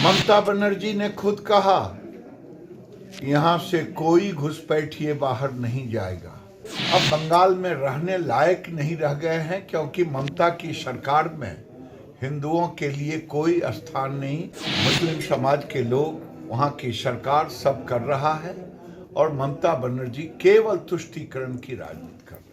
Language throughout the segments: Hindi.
ममता बनर्जी ने खुद कहा, यहां से कोई घुसपैठिए बाहर नहीं जाएगा। अब बंगाल में रहने लायक नहीं रह गए हैं, क्योंकि ममता की सरकार में हिंदुओं के लिए कोई स्थान नहीं। मुस्लिम समाज के लोग, वहां की सरकार सब कर रहा है और ममता बनर्जी केवल तुष्टीकरण की राजनीति कर रही है।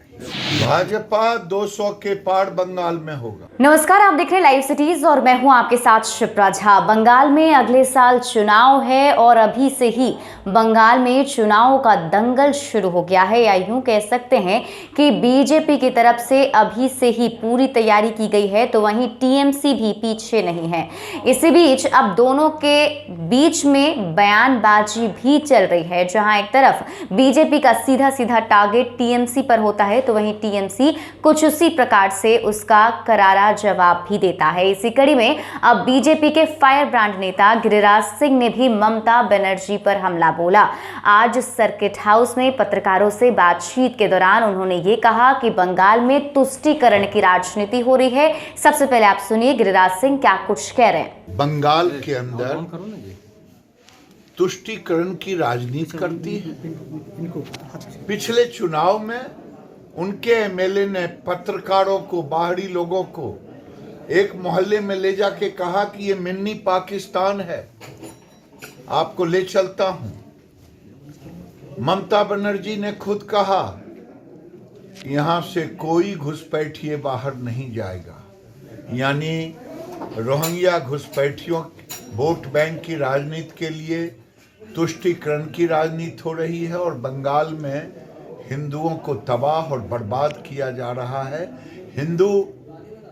भाजपा 200 के पार बंगाल में होगा। नमस्कार, आप देख रहे हैं लाइव सिटीज और मैं हूं आपके साथ शिप्रा झा। बंगाल में अगले साल चुनाव है और अभी से ही बंगाल में चुनाव का दंगल शुरू हो गया है, या यूं कह सकते हैं कि बीजेपी की तरफ से अभी से ही पूरी तैयारी की गई है, तो वहीं टीएमसी भी पीछे नहीं है। इसी बीच अब दोनों के बीच में बयानबाजी भी चल रही है, जहां एक तरफ बीजेपी का सीधा सीधा टारगेट टीएमसी पर होता है, तो वहीं टीएमसी कुछ उसी प्रकार से उसका करारा जवाब भी देता है। इसी कड़ी में अब बीजेपी के फायर ब्रांड नेता गिरिराज सिंह ने भी ममता बनर्जी पर हमला बोला। आज सर्किट हाउस में पत्रकारों से बातचीत के दौरान उन्होंने ये कहा कि बंगाल में तुष्टीकरण की राजनीति हो रही है। सबसे पहले आप सुनिए गिरिराज सिंह क्या कुछ कह रहे हैं। बंगाल के अंदर तुष्टीकरण की राजनीति करती है। पिछले चुनाव में उनके एमएलए ने पत्रकारों को, बाहरी लोगों को एक मोहल्ले में ले जाके कहा कि ये मिनी पाकिस्तान है, आपको ले चलता हूं। ममता बनर्जी ने खुद कहा, यहां से कोई घुसपैठिए बाहर नहीं जाएगा। यानी रोहिंग्या घुसपैठियों वोट बैंक की राजनीति के लिए तुष्टीकरण की राजनीति हो रही है और बंगाल में हिंदुओं को तबाह और बर्बाद किया जा रहा है। हिंदू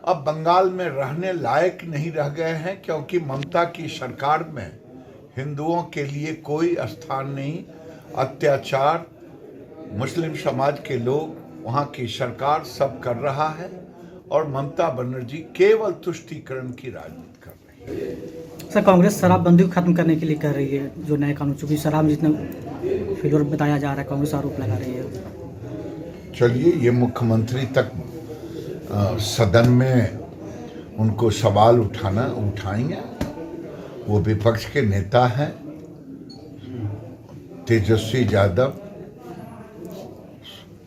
अब बंगाल में रहने लायक नहीं रह गए हैं, क्योंकि ममता की सरकार में हिंदुओं के लिए कोई स्थान नहीं। अत्याचार मुस्लिम समाज के लोग, वहां की सरकार सब कर रहा है और ममता बनर्जी केवल तुष्टीकरण की राजनीति कर रही है। सर, कांग्रेस शराबबंदी को खत्म करने के लिए कर रही है, जो नए कानून, चूंकि शराब जितना फेलोर बताया जा रहा है, कांग्रेस आरोप लगा रही है। चलिए, ये मुख्यमंत्री तक सदन में उनको सवाल उठाएंगे। वो विपक्ष के नेता हैं। तेजस्वी यादव,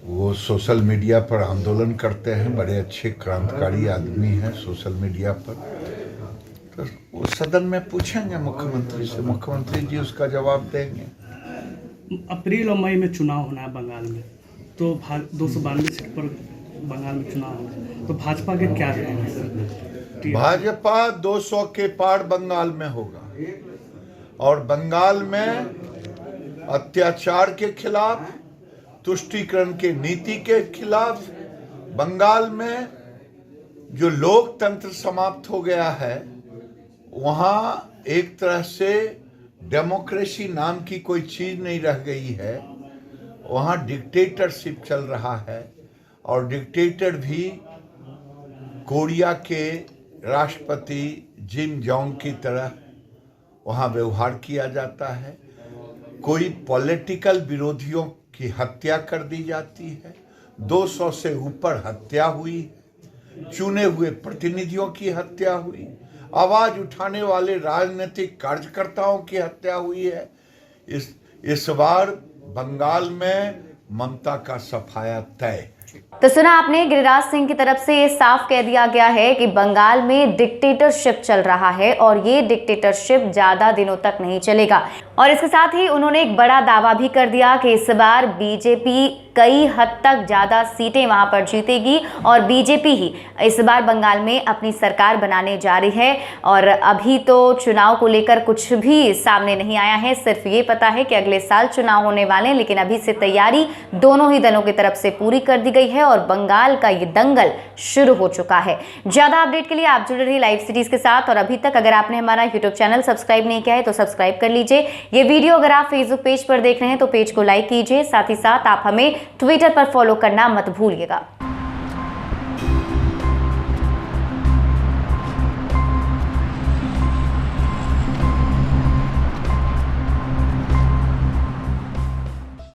वो सोशल मीडिया पर आंदोलन करते हैं, बड़े अच्छे क्रांतिकारी आदमी हैं सोशल मीडिया पर। तो वो सदन में पूछेंगे मुख्यमंत्री से, मुख्यमंत्री जी उसका जवाब देंगे। अप्रैल और मई में चुनाव होना है बंगाल में, तो 292 सीट पर बंगाल में चुनाव होना, तो भाजपा के क्या रहेंगे? भाजपा 200 के पार बंगाल में होगा और बंगाल में अत्याचार के खिलाफ, तुष्टीकरण के नीति के खिलाफ, बंगाल में जो लोकतंत्र समाप्त हो गया है, वहां एक तरह से डेमोक्रेसी नाम की कोई चीज नहीं रह गई है। वहां डिक्टेटरशिप चल रहा है और डिक्टेटर भी कोरिया के राष्ट्रपति जिम जोंग की तरह वहां व्यवहार किया जाता है। कोई पॉलिटिकल विरोधियों की हत्या कर दी जाती है। 200 से ऊपर हत्या हुई, चुने हुए प्रतिनिधियों की हत्या हुई, आवाज उठाने वाले राजनीतिक कार्यकर्ताओं की हत्या हुई है। इस बार बंगाल में ममता का सफाया तय। तो सुना आपने, गिरिराज सिंह की तरफ से ये साफ कह दिया गया है कि बंगाल में डिक्टेटरशिप चल रहा है और ये डिक्टेटरशिप ज्यादा दिनों तक नहीं चलेगा। और इसके साथ ही उन्होंने एक बड़ा दावा भी कर दिया कि इस बार बीजेपी कई हद तक ज्यादा सीटें वहां पर जीतेगी और बीजेपी ही इस बार बंगाल में अपनी सरकार बनाने जा रही है। और अभी तो चुनाव को लेकर कुछ भी सामने नहीं आया है, सिर्फ ये पता है कि अगले साल चुनाव होने वाले हैं, लेकिन अभी से तैयारी दोनों ही दलों की तरफ से पूरी कर दी गई है और बंगाल का ये दंगल शुरू हो चुका है। ज्यादा अपडेट के लिए आप जुड़े रहिए लाइव सिटीज के साथ और अभी तक अगर आपने हमारा यूट्यूब चैनल सब्सक्राइब नहीं किया है तो सब्सक्राइब कर लीजिए। ये वीडियो अगर आप फेसबुक पेज पर देख रहे हैं तो पेज को लाइक कीजिए, साथ ही साथ आप हमें ट्विटर पर फॉलो करना मत भूलिएगा।